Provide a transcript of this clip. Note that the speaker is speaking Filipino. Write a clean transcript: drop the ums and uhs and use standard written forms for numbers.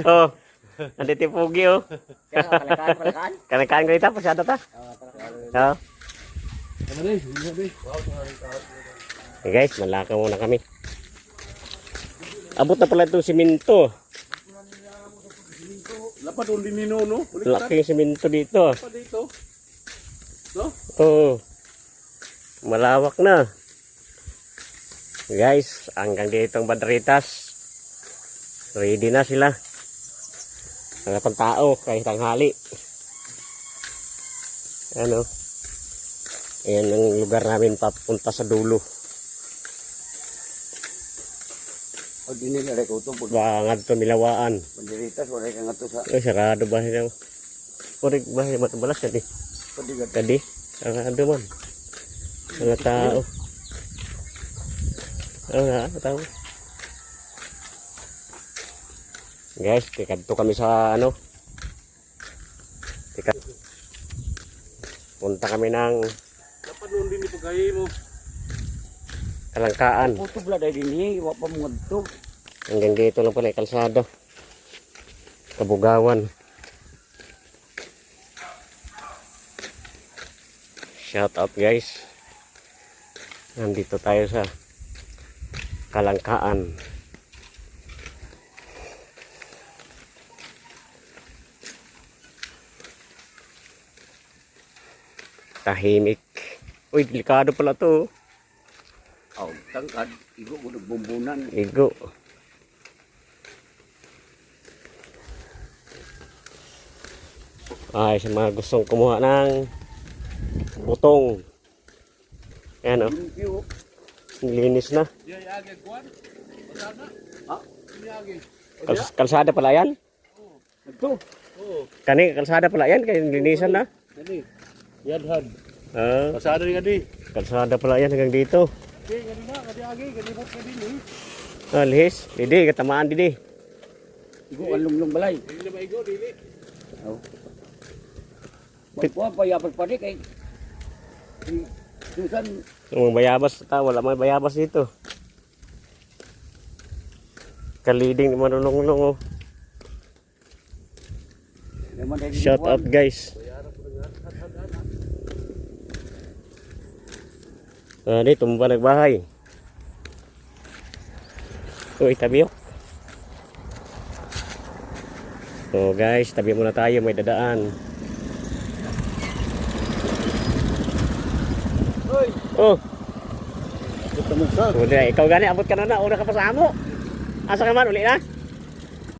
Oh. Andito yung pugi oh. Kalakaan. Kanakaan ko dito, pasyado ta. Oo. Okay guys, malakaw muna kami. Abot na pala itong siminto. Lapad ulit nino, no? Laki yung siminto dito. Lapad dito. No? Oo. Malawak na. Guys, hanggang dito ang Badritas. Ready na sila. Mga pang-tao kahit tanghali. Ano? Ayan ang lugar namin papunta sa dulo. O dinili rin ko ito. Bangad to Milawaan. Pandiritas, wala ka nga ito sa... Sarado ba sila? Kurig ba sila matabalas kadi? Padigat. Kadi? Sarado man. Mga tao. Ano nga? Tao. Guys, tikadto kami sa ano? Punta kami ng Lapad ulit ni pagkain mo. Kalangkaan. Puto bla dahil din iwa pa mga ito. Hanggang dito lang pala yung kalsada. Kabugawan. Shout out guys. Nandito tayo sa Kalangkaan. Tahimik. Uy, delikado pala to. Oh, tangkad. Igo ko nagbumbunan. Igo. Ay, sa mga gustong kumuha ng butong. Ayan o. Limpyo. Linis na. Iya, agi kuan. Kalsada. Ha? Iya, agi. Kalsada pala yan. Ito. Oh, Kani, kalsada pala yan. Kaya linisan na. gani. Yadhan. Ah, Kasada rin gani. kalsada pala yan hanggang dito. Okay, gani na. Gani agi. Gani mo ka din eh. Ah, lihis. Didi, katamaan didi. Igo ang lunglong balay. Hindi na maigo, dili. Oh. Pagkuha pa yapag pa rin kay... Susan, Yung bayabas, wala may bayabas dito. Kaliding manulong-ulong oh. naman dahil Shout out guys. Di tumba nagbahay. Uy, tabi oh. So guys, tabi muna tayo, may dadaan. Hoy, Oh, ito mo sa. uli, ikaw gani, abot ka na na, una ka pa sa amo. Asa ka man, uli na?